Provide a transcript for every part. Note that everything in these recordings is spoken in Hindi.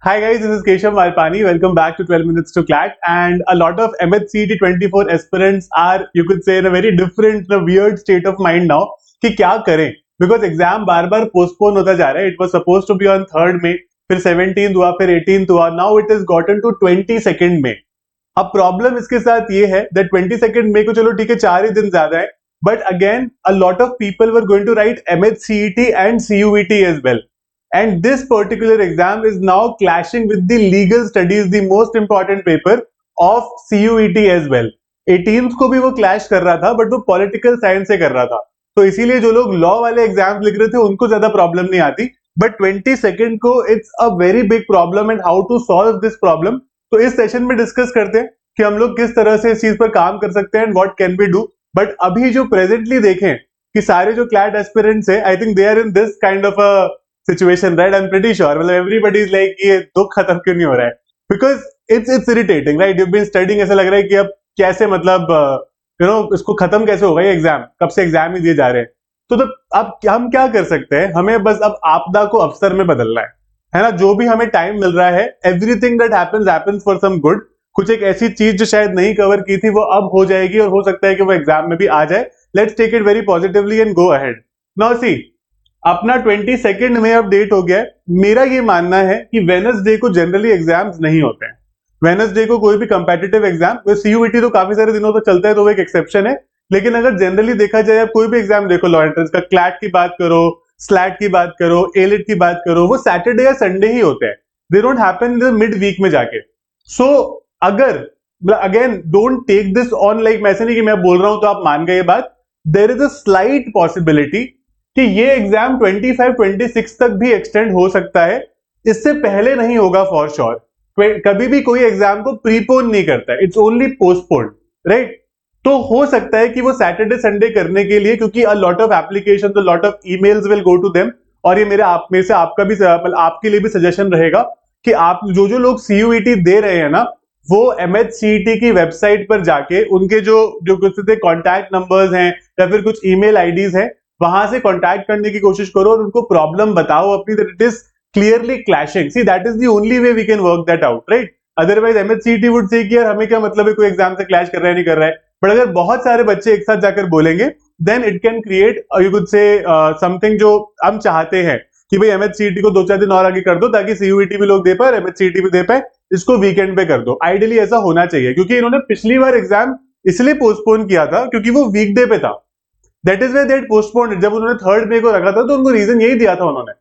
Hi guys, this is Keshav Malpani. Welcome back to 12 Minutes to CLAT. And a lot of MHCET 24 aspirants are, you could say, in a very different, weird state of mind now कि क्या करें, because exam bar bar postpone होता जा रहा है. It was supposed to be on 3rd May, फिर 17th हुआ, फिर 18th हुआ. Now it has gotten to 22nd May. अब प्रॉब्लम इसके साथ ये है that 22nd May को चलो ठीक है 4 ही दिन ज्यादा है, but again a lot of people were going to write MHCET and CUET as well. And this particular exam is now clashing with the legal studies, the most important paper of CUET as well. 18th को भी वो clash कर रहा था, but वो political science से कर रहा था, तो इसीलिए जो लोग law वाले exams लिख रहे थे उनको ज्यादा problem नहीं आती. But 22nd को it's a very big problem and how to solve this problem. तो इस सेशन में डिस्कस करते हैं कि हम लोग किस तरह से इस चीज पर काम कर सकते हैं and what can we do. But अभी जो presently देखें कि सारे जो CLAT aspirants है, I think they are in this kind of a situation, right? I'm pretty sure. मतलब everybody is like ये दुख खत्म क्यों नहीं हो रहा है? Because it's irritating, right? You've been studying, ऐसा लग रहा है कि अब कैसे मतलब इसको खत्म कैसे होगा ये एग्जाम? कब से एग्जाम ही दिए जा रहे हैं? तो अब हम क्या कर सकते हैं? हमें बस अब आपदा को अवसर में बदलना है ना? जो भी हमें टाइम मिल रहा है, everything that happens for some good. कुछ एक ऐसी चीज जो शायद नहीं कवर की थी वो अब हो जाएगी और हो सकता है कि वो एग्जाम में भी आ जाए. Let's take it very positively and go ahead. Now see, अपना 22nd में अब डेट हो गया है. मेरा ये मानना है कि वेडनेसडे को जनरली एग्जाम्स नहीं होते हैं. वेडनेसडे को कोई भी कंपेटिटिव एग्जाम, सीयूईटी तो काफी सारे दिनों तक चलता है तो वो एक एक्सेप्शन है, लेकिन अगर जनरली देखा जाए, आप कोई भी एग्जाम देखो, लॉ एंट्रेंस का, क्लैट की बात करो, स्लैट की बात करो, एलिट की बात करो, वो सैटरडे या संडे ही होते हैं. They don't happen in the mid week में जाके. सो अगर again don't take this on like, मैं ऐसे नहीं कि मैं बोल रहा हूं तो आप मान गए ये बात. There is a slight possibility कि ये एग्जाम 25-26 तक भी एक्सटेंड हो सकता है. इससे पहले नहीं होगा फॉर श्योर. कभी भी कोई एग्जाम को प्रीपोन नहीं करता है, इट्स ओनली पोस्टपोन्ड, राइट? तो हो सकता है कि वो सैटरडे संडे करने के लिए, क्योंकि a lot of application, a lot of emails will go to them. और ये मेरे आप में से आपका भी, आपके लिए भी सजेशन रहेगा कि आप जो जो लोग सीयूईटी दे रहे हैं ना, वो एमएचसीईटी की वेबसाइट पर जाके उनके जो जो कुछ कॉन्टैक्ट नंबर्स हैं या फिर कुछ ईमेल आईडीज हैं, वहां से कांटेक्ट करने की कोशिश करो और उनको प्रॉब्लम बताओ अपनी, that it is clearly clashing. See, that is the only way we can work that out, right? Otherwise MHCET would say कि यार हमें क्या मतलब है कोई एग्जाम से क्लैश कर रहा है नहीं कर रहा है. बट अगर बहुत सारे बच्चे एक साथ जाकर बोलेंगे, then it can create, you could say something जो हम चाहते हैं कि भाई एमएचसीईटी को 2-4 दिन और आगे कर दो ताकि सीयूईटी भी लोग दे पाए, एमएचसीईटी भी दे पाए. इसको वीकेंड पे कर दो. आइडियली ऐसा होना चाहिए, क्योंकि इन्होंने पिछली बार एग्जाम इसलिए पोस्टपोन किया था क्योंकि वो वीकडे पे था. That is why that postponed. जब उन्होंने 3rd May को रखा था तो उनको रीजन यही दिया था उन्होंने.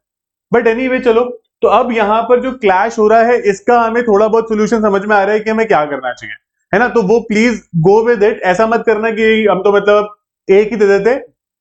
बट एनीवे, चलो. तो अब यहाँ पर जो क्लैश हो रहा है, इसका हमें थोड़ा बहुत सोल्यूशन समझ में आ रहा है कि हमें क्या करना चाहिए, है ना? तो वो प्लीज गो विद इट. ऐसा मत करना कि हम तो मतलब एक ही दे देते.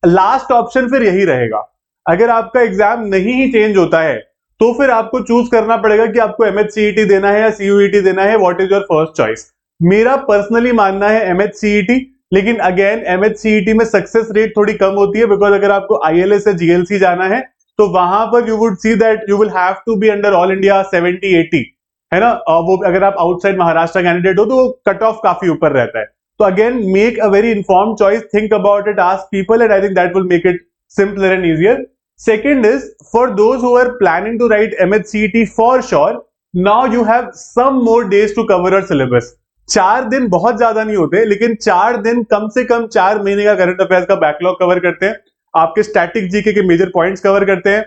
लास्ट ऑप्शन फिर यही रहेगा. अगर आपका एग्जाम नहीं ही चेंज होता है तो फिर आपको चूज करना पड़ेगा कि आपको एमएचसीईटी देना है या सीयूईटी देना है. What is your first choice? मेरा पर्सनली मानना है एमएचसीईटी, लेकिन अगेन एमएचसीईटी में सक्सेस रेट थोड़ी कम होती है, बिकॉज अगर आपको आईएलएस या जीएलसी जाना है तो वहां पर you would see that you will have to be under all India 70-80, है ना? वो अगर आप आउटसाइड महाराष्ट्र कैंडिडेट हो तो वो कट ऑफ काफी ऊपर रहता है. तो again make a very informed choice, think about it, ask people, and I think that will make it simpler and easier. Second is, for those who are planning to write MHCET for sure, now you have some more days to cover your syllabus. 4 दिन बहुत ज्यादा नहीं होते, लेकिन 4 दिन कम से कम 4 महीने का करंट अफेयर्स का बैकलॉग कवर करते हैं, आपके स्टैटिक जीके के मेजर पॉइंट्स कवर करते हैं,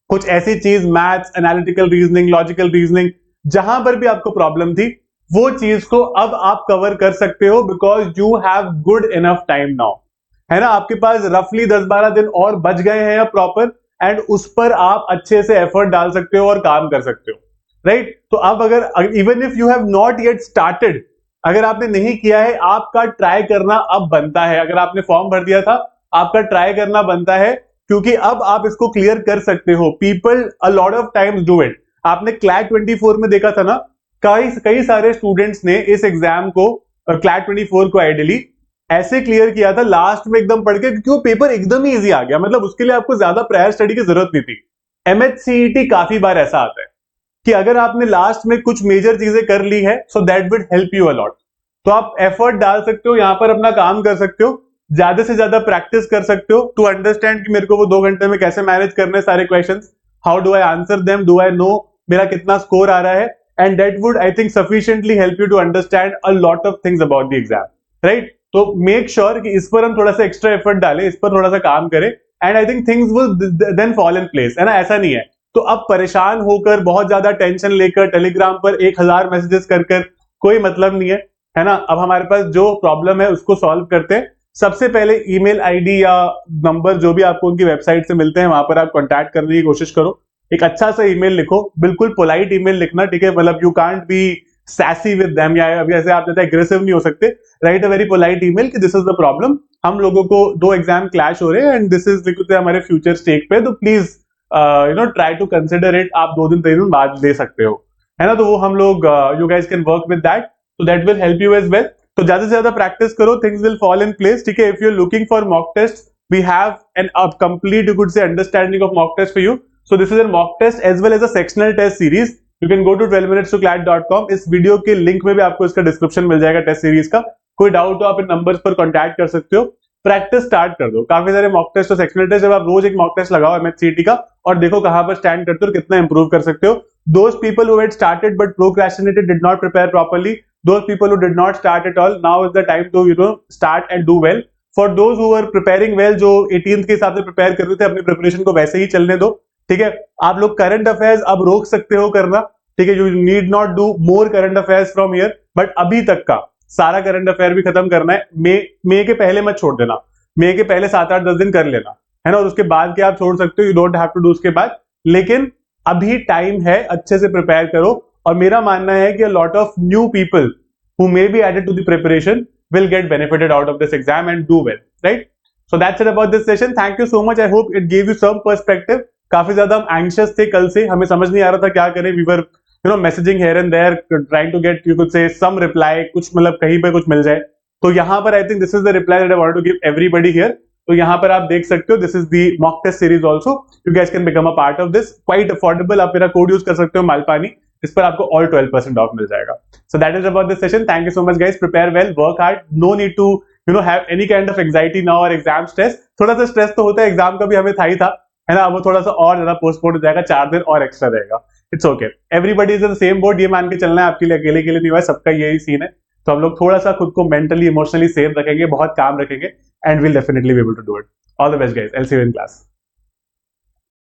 कुछ ऐसी चीज, maths, analytical reasoning, logical reasoning, जहां पर भी आपको प्रॉब्लम थी वो चीज को अब आप कवर कर सकते हो, because you have good enough time now, है ना? आपके पास रफली 10-12 दिन और बच गए हैं प्रॉपर, एंड उस पर आप अच्छे से एफर्ट डाल सकते हो और काम कर सकते हो, राइट? तो अब अगर even if you have not yet started, अगर आपने नहीं किया है, आपका ट्राई करना अब बनता है. अगर आपने फॉर्म भर दिया था, आपका ट्राई करना बनता है, क्योंकि अब आप इसको क्लियर कर सकते हो. People a lot of times do it. आपने क्लैट 24 में देखा था ना, कई सारे स्टूडेंट्स ने इस एग्जाम को, क्लैट 24 को आइडियली ऐसे क्लियर किया था लास्ट में एकदम पढ़ के, क्योंकि वो पेपर एकदम ही इजी आ गया. मतलब उसके लिए आपको ज्यादा प्रायर स्टडी की जरूरत नहीं थी. एमएचसीईटी काफी बार ऐसा आता है कि अगर आपने लास्ट में कुछ मेजर चीजें कर ली है, so that will help you a lot. तो आप एफर्ट डाल सकते हो, यहां पर अपना काम कर सकते हो, ज्यादा से ज्यादा प्रैक्टिस कर सकते हो टू अंडरस्टैंड कि मेरे को वो 2 घंटे में कैसे मैनेज करने सारे questions, how do I answer them, do I know मेरा कितना स्कोर आ रहा है, and that would I think sufficiently help you to understand a lot of things about the exam, right? तो मेक श्योर कि इस पर हम थोड़ा सा एक्स्ट्रा एफर्ट डालें, इस पर थोड़ा सा काम करें, and I think things will then fall in place, है ना? ऐसा नहीं है तो अब परेशान होकर बहुत ज्यादा टेंशन लेकर टेलीग्राम पर 1000 मैसेजेस कर कोई मतलब नहीं है ना? अब हमारे पास जो प्रॉब्लम है उसको सॉल्व करते हैं। सबसे पहले ईमेल आईडी या नंबर जो भी आपको उनकी वेबसाइट से मिलते हैं वहां पर आप कांटेक्ट करने की कोशिश करो। एक अच्छा सा ईमेल लिखो, बिल्कुल पोलाइट ईमेल लिखना, ठीक है? मतलब you can't be sassy with them, या अभी ऐसे आप ज्यादा एग्रेसिव नहीं हो सकते। Right a very polite email कि दिस इज द प्रॉब्लम, हम लोगों को 2 एग्जाम क्लैश हो रहे हैं एंड दिस इज लिखते हैं हमारे फ्यूचर स्टेक पे, तो please you know try to consider it, आप 2 दिन 3 दिन बाद दे सकते हो, है ना? तो वो हम लोग you guys can work with that, तो that will help you as well. तो ज्यादा से ज्यादा प्रैक्टिस करो, things will fall in place, ठीक है? If you are looking for mock test, we have an complete, you could say, understanding of mock test for you. So this is an mock test as well as a sectional test series. You can go to 12minutes2class.com, इस वीडियो के लिंक में भी आपको इसका डिस्क्रिप्शन मिल जाएगा टेस्ट सीरीज का। कोई डाउट हो आप इन नंबर्स पर कॉन्टैक्ट कर सकते हो। प्रैक्टिस स्टार्ट कर दो, काफी सारे मॉक टेस्ट और सेक्शनल टेस्ट, जब आप रोज एक मॉक टेस्ट लगाओ एमएचसीटी का और देखो कहां पर स्टैंड करते हो और कितना इंप्रूव कर सकते हो। Those people who had started but procrastinated, did not prepare properly, those people who did not start at all, now is the time to start and do well. For those who are preparing well, जो 18th के हिसाब से प्रिपेयर कर रहे थे, अपनी प्रिपरेशन को वैसे ही चलने दो, ठीक है? आप लोग करंट अफेयर्स अब रोक सकते हो करना, ठीक है? You need not do more current affairs from here, but अभी तक का सारा करंट अफेयर भी खत्म करना है। मई के पहले मत छोड़ देना, मई के पहले 7-8-10 दिन कर लेना, है ना? और उसके बाद के आप छोड़ सकते हो, you don't have to do उसके बाद, लेकिन अभी टाइम है, अच्छे से प्रिपेयर करो। और मेरा मानना है कि a lot of new people who may be added to the preparation will get benefited out of this exam and do well, right? So that's it about this session. Thank you so much. I hope it gave you some perspective. काफी ज्यादा हम anxious थे कल से, हमें समझ नहीं आ रहा था क्या करें। We were messaging here and there, trying to get, you could say, some reply, कुछ मतलब कहीं पे कुछ मिल जाए। तो यहाँ पर I think this is the reply that I wanted to give everybody here. तो यहाँ पर आप देख सकते हो, this is the mock test series also. You guys can become a part of this. Quite affordable. आप मेरा कोड यूज कर सकते हो मालपानी, इस पर आपको all 12% ऑफ मिल जाएगा। So that is about this session. Thank you so much guys. Prepare well, work hard. No need to have any kind of anxiety now or exam stress. थोड़ा सा स्ट्रेस तो होता है, एग्जाम का भी हमें था ही था, है ना? वो थोड़ा सा और ज्यादा पोस्टपोन हो जाएगा, 4 दिन और एक्स्ट्रा रहेगा। It's okay, everybody is in the same boat, ये मान के चलना है, आपके लिए अकेले के लिए नहीं हुआ है, सबका यही सीन है। तो हम लोग थोड़ा सा खुद को मेंटली इमोशनली सेफ रखेंगे, बहुत काम रखेंगे, and will definitely be able to do it. All the best guys, I will see you in class.